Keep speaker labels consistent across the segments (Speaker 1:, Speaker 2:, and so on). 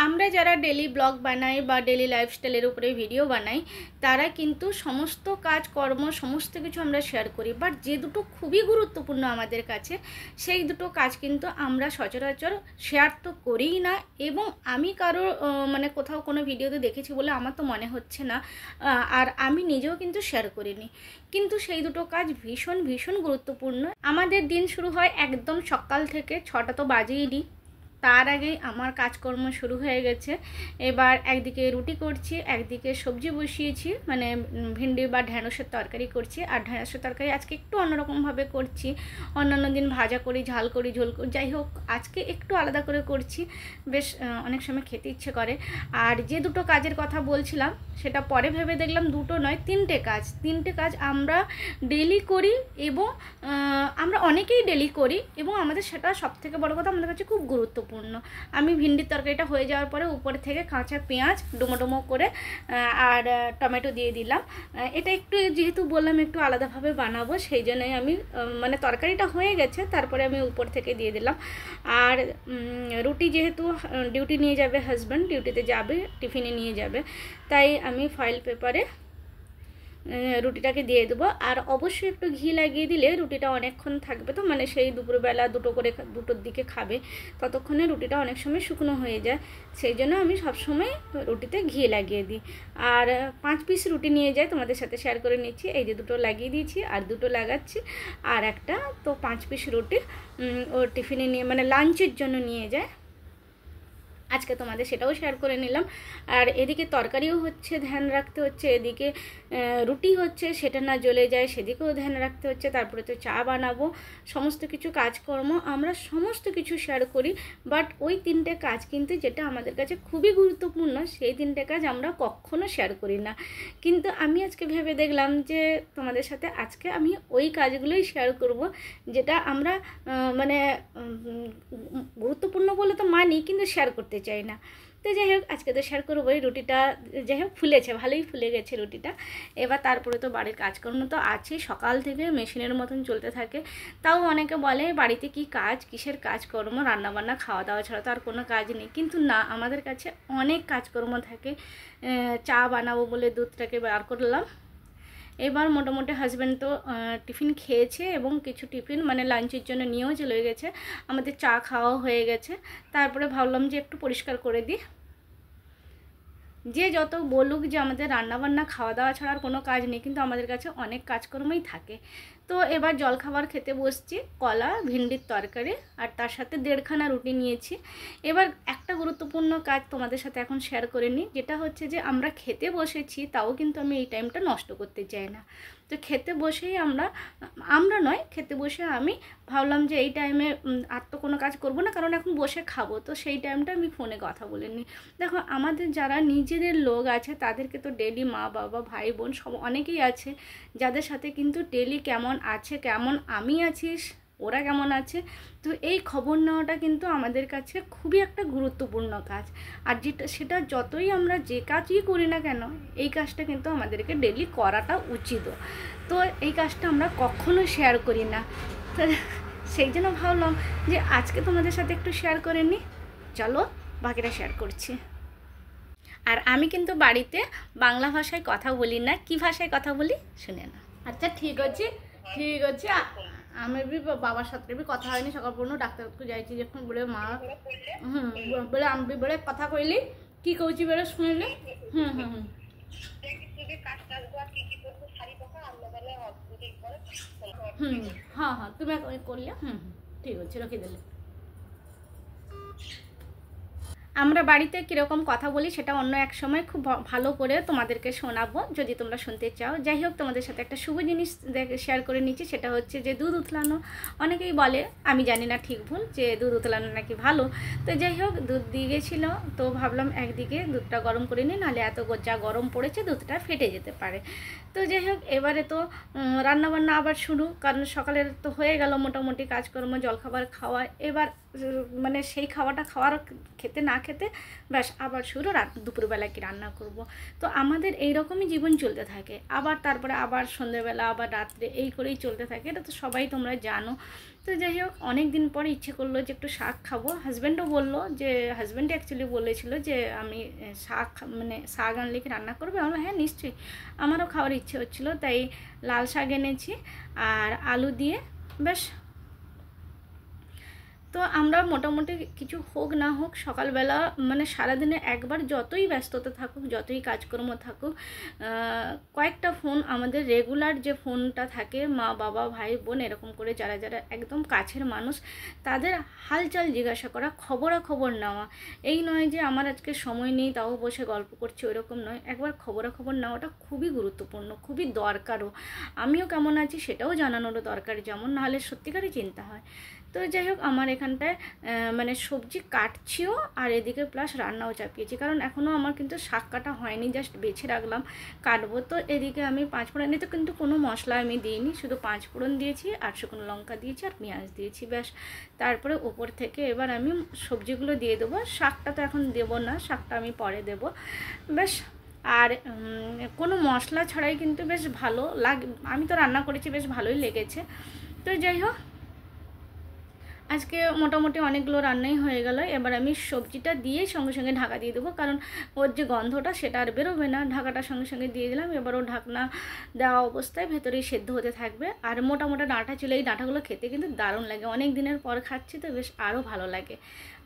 Speaker 1: আমরা যারা daily blog বানাই বা ডেলি লাইফস্টাইলের উপরে ভিডিও বানাই তারা কিন্তু সমস্ত কাজকর্ম সমস্ত কিছু আমরা শেয়ার করি, বাট যে দুটো খুবই গুরুত্বপূর্ণ আমাদের কাছে সেই দুটো কাজ কিন্তু আমরা সচরাচর শেয়ার তো করিই না। এবং আমি কারো মানে কোথাও কোনো ভিডিওতে দেখেছি বলে আমার তো মনে হচ্ছে না, আর আমি নিজেও কিন্তু শেয়ার করিনি। কিন্তু সেই দুটো কাজ ভীষণ ভীষণ গুরুত্বপূর্ণ। আমাদের দিন শুরু হয় একদম সকাল থেকে, 6টা তো বাজেইনি, তার আগেই আমার কাজকর্ম শুরু হয়ে গেছে। এবার একদিকে রুটি করছি, একদিকে সবজি বসিয়েছি, মানে ভিন্ডি বা ঢ্যাঁড়সের তরকারি করছি। আর ঢ্যাঁড়সের তরকারি আজকে একটু অন্যরকমভাবে করছি, অন্যান্য দিন ভাজা করি, ঝাল করি, ঝোল করি, যাই হোক আজকে একটু আলাদা করে করছি, বেশ অনেক সময় খেতে ইচ্ছে করে। আর যে দুটো কাজের কথা বলছিলাম সেটা পরে ভেবে দেখলাম দুটো নয়, তিনটে কাজ আমরা ডেলি করি, এবং আমরা অনেকেই ডেলি করি, এবং আমাদের সেটা সবথেকে বড় কথা আমাদের কাছে খুব গুরুত্বপূর্ণ। আমি ভিন্ডির তরকারিটা হয়ে যাওয়ার পরে উপরে থেকে কাঁচা পেঁয়াজ ডুমো ডুমো করে আর টমেটো দিয়ে দিলাম। এটা একটু যেহেতু বললাম একটু আলাদাভাবে বানাবো, সেই জন্যই আমি মানে তরকারিটা হয়ে গেছে তারপরে আমি উপর থেকে দিয়ে দিলাম। আর রুটি যেহেতু ডিউটি নিয়ে যাবে হাজব্যান্ড, ডিউটিতে যাবে, টিফিনে নিয়ে যাবে, তাই আমি ফয়েল পেপারে রুটিটাকে দিয়ে দেবো। আর অবশ্যই একটু ঘি লাগিয়ে দিলে রুটিটা অনেকক্ষণ থাকবে, তো মানে সেই দুপুরবেলা দুটোর দিকে খাবে, ততক্ষণে রুটিটা অনেক সময় শুকনো হয়ে যায়, সেই জন্য আমি সবসময় রুটিতে ঘি লাগিয়ে দিই। আর 5 পিস রুটি নিয়ে যাই, তোমাদের সাথে শেয়ার করে নিচ্ছি। এই যে দুটো লাগিয়ে দিয়েছি আর দুটো লাগাচ্ছি, আর একটা তো 5 পিস রুটি ও টিফিনে নিয়ে মানে লাঞ্চের জন্য নিয়ে যায়, আজকে তোমাদের সেটাও শেয়ার করে নিলাম। আর এদিকে তরকারিও হচ্ছে, ধ্যান রাখতে হচ্ছে, এদিকে রুটি হচ্ছে সেটা না জ্বলে যায় সেদিকেও ধ্যান রাখতে হচ্ছে, তারপরে তো চা বানাবো, সমস্ত কিছু কাজকর্ম আমরা সমস্ত কিছু শেয়ার করি। বাট ওই 3টে কাজ কিন্তু যেটা আমাদের কাছে খুবই গুরুত্বপূর্ণ সেই 3টে কাজ আমরা কখনো শেয়ার করি না। কিন্তু আমি আজকে ভেবে দেখলাম যে তোমাদের সাথে আজকে আমি ওই কাজগুলোই শেয়ার করব যেটা আমরা মানে গুরুত্বপূর্ণ বলে তো মানি কিন্তু শেয়ার করতে চাই না। তো যাই হোক আজকে তো শেয়ার করবো। এই রুটিটা যাই হোক ফুলেছে, ভালোই ফুলে গেছে রুটিটা। এবার তারপরে তো বাড়ির কাজকর্ম তো আছে, সকাল থেকে মেশিনের মতন চলতে থাকে। তাও অনেকে বলে বাড়িতে কি কাজ, কিসের কাজকর্ম, রান্নাবান্না খাওয়া দাওয়া ছাড়া তো আর কোনো কাজ নেই, কিন্তু না, আমাদের কাছে অনেক কাজকর্ম থাকে। চা বানাবো বলে দুধটাকে বার করলাম। এবার মোটামুটি হাজব্যান্ড তো টিফিন খেয়েছে, এবং কিছু টিফিন মানে লাঞ্চের জন্য নিয়েও চলে গেছে, আমাদের চা খাওয়াও হয়ে গেছে। তারপরে ভাবলাম যে একটু পরিষ্কার করে দিই। যে যত বলুক যে আমাদের রান্নাবান্না খাওয়া দাওয়া ছাড়া আর কোনো কাজ নেই, কিন্তু আমাদের কাছে অনেক কাজকর্মই থাকে। তো এবার জলখাবার খেতে বসছি, কলা, ভিন্ডির তরকারি, আর তার সাথে 1.5খানা রুটি নিয়েছি। এবার একটা গুরুত্বপূর্ণ কাজ তোমাদের সাথে এখন শেয়ার করে নিই, যেটা হচ্ছে যে আমরা খেতে বসেছি, তাও কিন্তু আমি এই টাইমটা নষ্ট করতে চাই না। তো খেতে বসেই খেতে বসে আমি ভাবলাম যে এই টাইমে আর তো কোনো কাজ করবো না, কারণ এখন বসে খাবো, তো সেই টাইমটা আমি ফোনে কথা বলে নিই। দেখো আমাদের যারা নিজেদের লোক আছে তাদেরকে তো ডেলি মা বাবা ভাই বোন সব অনেকেই আছে যাদের সাথে কিন্তু ডেলি কেমন আছে, কেমন আমি আছিস, ওরা কেমন আছে, তো এই খবর নেওয়াটা কিন্তু আমাদের কাছে খুবই একটা গুরুত্বপূর্ণ কাজ। আর সেটা যতই আমরা যে কাজই করি না কেন এই কাজটা কিন্তু আমাদেরকে ডেলি করাটা উচিত। তো এই কাজটা আমরা কখনো শেয়ার করি না, তো সেই জন্য ভাবলাম যে আজকে তোমাদের সাথে একটু শেয়ার করে নিই। চলো বাকিটা শেয়ার করছি। আর আমি কিন্তু বাড়িতে বাংলা ভাষায় কথা বলি না, কি ভাষায় কথা বলি শুনে না। আচ্ছা ঠিক আছে। আমি भी बाबा साथे भी कथा হয়নি, সকাল পর্যন্ত ডাক্তারকে যাইছি যখন বলে মা বলে আমি বলে কথা কইলি কি কইছি বলে শুনলে হ্যাঁ হ্যাঁ তুমি করলে ঠিক আছে রেখে দিলে। আমরা বাড়িতে কীরকম কথা বলি সেটা অন্য এক সময় খুব ভালো করে তোমাদেরকে শোনাবো যদি তোমরা শুনতে চাও। যাই হোক তোমাদের সাথে একটা শুভ জিনিস শেয়ার করে নিচ্ছি, সেটা হচ্ছে যে দুধ উতলানো। অনেকেই বলে, আমি জানি না ঠিক ভুল, যে দুধ উতলানো নাকি ভালো। তো যাই হোক দুধ দিয়ে গেছিলো, তো ভাবলাম একদিকে দুধটা গরম করে নিই, নাহলে এত যা গরম পড়েছে দুধটা ফেটে যেতে পারে। তো যাই হোক এবারে তো রান্নাবান্না আবার শুরু, কারণ সকালের তো হয়ে গেল মোটামুটি কাজকর্ম, জলখাবার খাওয়া। এবার মানে সেই খাওয়াটা খেতে না খেতে ব্যাস আবার শুরু দুপুরবেলা কি রান্না করব। তো আমাদের এই রকমই জীবন চলতে থাকে, আবার তারপরে আবার সন্ধ্যেবেলা আবার রাত্রে এই করেই চলতে থাকে, এটা তো সবাই তোমরা জানো। তো যাই হোক, অনেক দিন পরে ইচ্ছে করলো যে একটু শাক খাবো। হাজব্যান্ডও বললো, যে হাজব্যান্ড অ্যাকচুয়ালি বলেছিল যে আমি শাক আনলে কি রান্না করবে? আমরা হ্যাঁ নিশ্চয়ই, আমারও খাওয়ার ইচ্ছে হচ্ছিলো, তাই লাল শাক এনেছি আর আলু দিয়ে বেশ। তো আমরা মোটামুটি কিছু হোক না হোক সকালবেলা সারাদিনে একবার যতই ব্যস্ততা থাকুক, যতই কাজকর্ম থাকুক, কয়েকটা ফোন আমাদের রেগুলার যে ফোনটা থাকে, মা বাবা ভাই বোন এরকম করে যারা যারা একদম কাছের মানুষ, তাদের হালচাল জিজ্ঞাসা করা, খবরাখবর নেওয়া। এই নয় যে আমার আজকে সময় নেই তাও বসে গল্প করছি, ওইরকম নয়। একবার খবরাখবর নেওয়াটা খুবই গুরুত্বপূর্ণ, খুবই দরকারও। আমিও কেমন আছি সেটাও জানানোরও দরকার, যেমন নাহলে সত্যিকারই চিন্তা হয়। তো যাই হোক, আমার এখানটায় সবজি কাটছিও আর এদিকে প্লাস রান্নাও চাপিয়েছি, কারণ এখনও আমার কিন্তু শাক কাটা হয়নি, জাস্ট বেছে রাখলাম, কাটবো। তো এদিকে আমি 5 ফোড়নে তো কিন্তু কোনো মশলা আমি দিইনি, শুধু 5 ফোড়ন দিয়েছি আর শুকনো লঙ্কা দিয়েছি আর পেঁয়াজ দিয়েছি, ব্যাস। তারপরে ওপর থেকে এবার আমি সবজিগুলো দিয়ে দেবো। শাকটা তো এখন দেবো না, শাকটা আমি পরে দেবো, ব্যাস। আর কোনো মশলা ছাড়াই কিন্তু বেশ ভালো লাগে, আমি তো রান্না করেছি, বেশ ভালোই লেগেছে। তো যাই হোক, আজকে মোটামুটি অনেকগুলো রান্নাই হয়ে গেল। এবার আমি সবজিটা দিয়ে সঙ্গে সঙ্গে ঢাকা দিয়ে দেবো, কারণ ওর যে গন্ধটা সেটা আর বেরোবে না। ঢাকাটা সঙ্গে সঙ্গে দিয়ে দিলাম। এবার ও ঢাকনা দেওয়া অবস্থায় ভেতরেই সেদ্ধ হতে থাকবে। আর মোটা ডাঁটা ছিল, এই ডাঁটাগুলো খেতে কিন্তু দারুণ লাগে, অনেক দিনের পর খাচ্ছি তো বেশ আরও ভালো লাগে।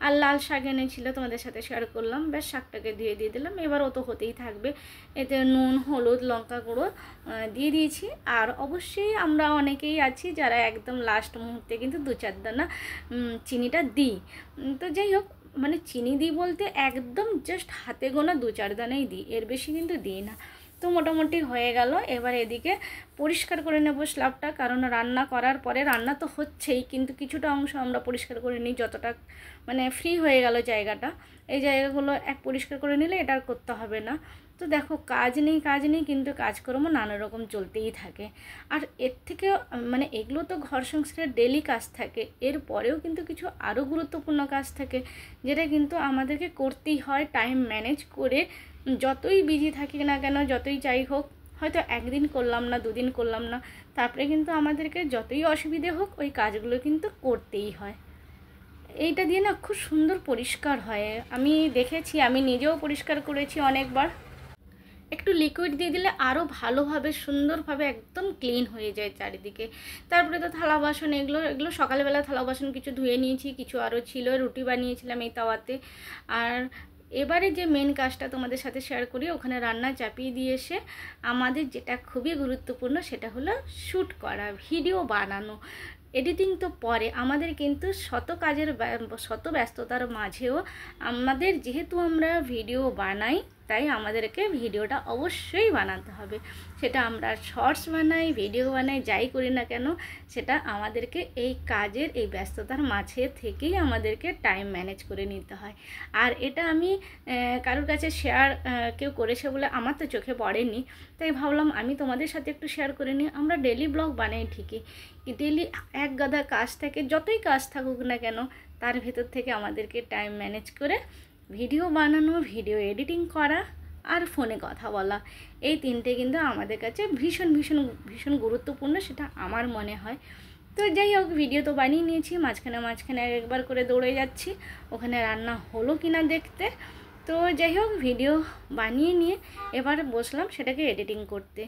Speaker 1: আর লাল শাক এনেছিল, তোমাদের সাথে শেয়ার করলাম, বেশ শাকটাকে দিয়ে দিলাম। এবার ও তো হতেই থাকবে। এতে নুন, হলুদ, লঙ্কা গুঁড়ো দিয়ে দিয়েছি। আর অবশ্যই আমরা অনেকেই আছি যারা একদম লাস্ট মুহূর্তে কিন্তু 2-4 দানা চিনিটা দিই। তো যাই হোক, চিনি দিই বলতে একদম জাস্ট হাতে গোনা 2-4 দানাই দিই, এর বেশি কিন্তু দিই না। তো মোটামুটি হয়ে গেল। এবার এদিকে পরিষ্কার করে নেব স্ল্যাবটা, কারণ রান্না করার পরে রান্না তো হচ্ছেই, কিন্তু কিছুটা অংশ আমরা পরিষ্কার করে নিই, যতটা ফ্রি হয়ে গেল জায়গাটা। এই জায়গাগুলো পরিষ্কার করে নিলে এটা আর করতে হবে না। তো দেখো, কাজ নেই কিন্তু কাজকর্ম নানা রকম চলতেই থাকে। আর এর থেকে এগুলো তো ঘর সংসারের ডেলি কাজ থাকে, এরপরেও কিন্তু কিছু আরও গুরুত্বপূর্ণ কাজ থাকে, যেটা কিন্তু আমাদেরকে করতেই হয় টাইম ম্যানেজ করে। যতই বিজি থাকি না কেন, যতই যাই হোক, হয়তো একদিন করলাম না, 2 দিন করলাম না, তারপরে কিন্তু আমাদেরকে যতই অসুবিধে হোক ওই কাজগুলো কিন্তু করতেই হয়। এইটা দিয়ে না খুব সুন্দর পরিষ্কার হয়, আমি দেখেছি, আমি নিজেও পরিষ্কার করেছি অনেকবার। একটু লিকুইড দিয়ে দিলে আরও ভালোভাবে সুন্দরভাবে একদম ক্লিন হয়ে যায় চারিদিকে। তারপরে তো থালা বাসন, এগুলো সকালবেলা থালা বাসন কিছু ধুয়ে নিয়েছি, কিছু আরও ছিল, রুটি বানিয়েছিলাম এই তাওয়াতে। আর এবারে যে মেন কাজটা তোমাদের সাথে শেয়ার করি, ওখানে রান্না চাপিয়ে দিয়ে এসে আমাদের যেটা খুবই গুরুত্বপূর্ণ সেটা হলো শ্যুট করা, ভিডিও বানানো। এডিটিং তো পরে, আমাদের কিন্তু শত ব্যস্ততার মাঝেও আমাদের, যেহেতু আমরা ভিডিও বানাই, তাই আমাদেরকে ভিডিওটা অবশ্যই বানাতে হবে। সেটা আমরা শর্টস বানাই, ভিডিও বানাই, যাই করি না কেন, সেটা আমাদেরকে এই কাজের এই ব্যস্ততার মাঝে থেকেই আমাদেরকে টাইম ম্যানেজ করে নিতে হয়। আর এটা আমি কারোর কাছে শেয়ার কেউ করেছে বলে আমার তো চোখে পড়েনি, তাই ভাবলাম আমি তোমাদের সাথে একটু শেয়ার করে নিই। আমরা ডেলি ব্লগ বানাই ঠিকই, ডেলি এক গাদা কাজ থাকে, যতই কাজ থাকুক না কেন, তার ভেতর থেকে আমাদেরকে টাইম ম্যানেজ করে ভিডিও বানানো, ভিডিও এডিটিং করা আর ফোনে কথা বলা, এই 3টে কিন্তু আমাদের কাছে ভীষণ ভীষণ ভীষণ গুরুত্বপূর্ণ, সেটা আমার মনে হয়। তো যাই হোক, ভিডিও তো বানিয়ে নিয়েছি, মাঝখানে একবার করে দৌড়ে যাচ্ছি ওখানে রান্না হলো কি না দেখতে। তো যাই হোক, ভিডিও বানিয়ে নিয়ে এবার বসলাম সেটাকে এডিটিং করতে।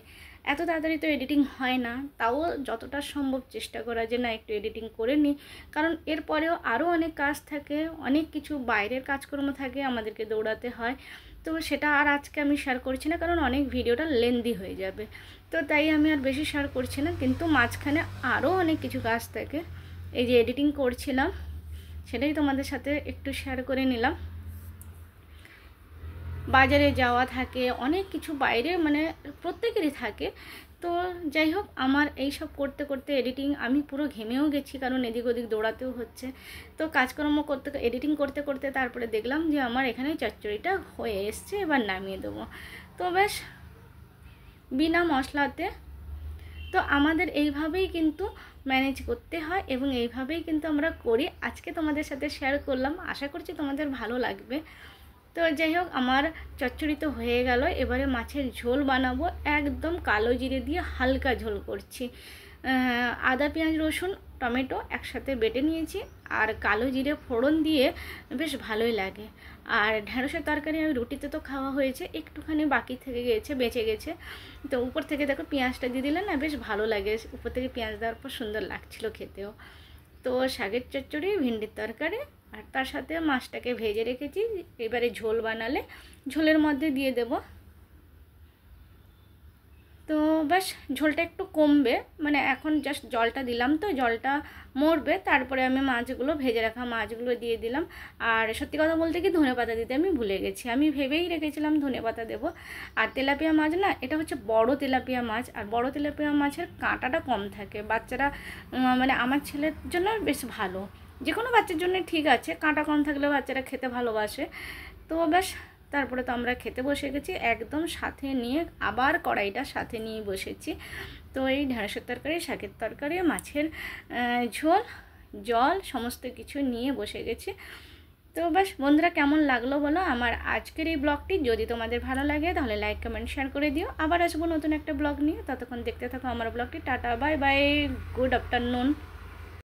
Speaker 1: এত তাড়াতাড়ি তো এডিটিং হয় না, তাও যতটা সম্ভব চেষ্টা করা যে না একটু এডিটিং করে নিই, কারণ এরপরেও আরও অনেক কাজ থাকে, অনেক কিছু বাইরের কাজকর্ম থাকে, আমাদেরকে দৌড়াতে হয়। তো সেটা আর আজকে আমি শেয়ার করছি না, কারণ অনেক ভিডিওটা লেন্দি হয়ে যাবে, তো তাই আমি আর বেশি শেয়ার করছি না। কিন্তু মাঝখানে আরও অনেক কিছু কাজ থাকে, এই যে এডিটিং করছিলাম সেটাই তোমাদের সাথে একটু শেয়ার করে নিলাম। বাজারে যাওয়া থাকে, অনেক কিছু বাইরে প্রত্যেকেরই থাকে। তো যাই হোক, আমার এই সব করতে করতে এডিটিং আমি পুরো ঘেমেও গেছি, কারণ এদিক ওদিক দৌড়াতেও হচ্ছে। তো কাজকর্ম করতে, এডিটিং করতে করতে তারপরে দেখলাম যে আমার এখানে চচ্চড়িটা হয়ে এসছে, এবার নামিয়ে দেবো। তো বেশ বিনা মশলাতে। তো আমাদের এইভাবেই কিন্তু ম্যানেজ করতে হয় এবং এইভাবেই কিন্তু আমরা করি। আজকে তোমাদের সাথে শেয়ার করলাম, আশা করছি তোমাদের ভালো লাগবে। তো যাই হোক, আমার চচ্চড়ি তো হয়ে গেল। এবারে মাছের ঝোল বানাবো, একদম কালো জিরে দিয়ে হালকা ঝোল করছি। আদা পেঁয়াজ রসুন টমেটো একসাথে বেটে নিয়েছি, আর কালো জিরে ফোড়ন দিয়ে বেশ ভালোই লাগে। আর ঢ্যাঁড়সের তরকারি আমি রুটিতে তো খাওয়া হয়েছে, একটুখানি বাকি থেকে গেছে, বেঁচে গেছে। তো উপর থেকে দেখো পেঁয়াজটা দিয়ে দিলে না বেশ ভালো লাগে, উপর থেকে পেঁয়াজ দেওয়ার পর সুন্দর লাগছিলো খেতেও। তো শাকের চচ্চড়ি, ভিন্ডির তরকারি, আর তার সাথে মাছটাকে ভেজে রেখেছি। এবারে ঝোল বানালে ঝোলের মধ্যে দিয়ে দেব। তো ব্যাস ঝোলটা একটু কমবে, মানে এখন জাস্ট জলটা দিলাম, তো জলটা মরবে, তারপরে আমি মাছগুলো, ভেজে রাখা মাছগুলো দিয়ে দিলাম। আর সত্যি কথা বলতে কি, ধনেপাতা দিতে আমি ভুলে গেছি, আমি ভেবেই রেখেছিলাম ধনেপাতা দেবো। আর তেলাপিয়া মাছ না, এটা হচ্ছে বড় তেলাপিয়া মাছ, আর বড় তেলাপিয়া মাছের কাঁটাটা কম থাকে। বাচ্চারা মানে আমার ছেলের জন্য বেশ ভালো, যে কোনো বাচ্চার জন্য ঠিক আছে, কাঁটা কম থাকলে বাচ্চারা খেতে ভালোবাসে। তো ব্যাস তারপরে তো আমরা খেতে বসে গেছি, একদম সাথে নিয়ে আবার কড়াইটা সাথে নিয়ে বসেছি। তো এই ঢ্যাঁড়সের তরকারি, শাকের তরকারি, মাছের ঝোল, জল সমস্ত কিছু নিয়ে বসে গেছি। তো ব্যাস বন্ধুরা, কেমন লাগলো বলো আমার আজকের এই ব্লগটি। যদি তোমাদের ভালো লাগে তাহলে লাইক কমেন্ট শেয়ার করে দিও। আবার আসবো নতুন একটা ব্লগ নিয়ে, ততক্ষণ দেখতে থাকো আমার ব্লগটি। Tata, bye bye, good afternoon.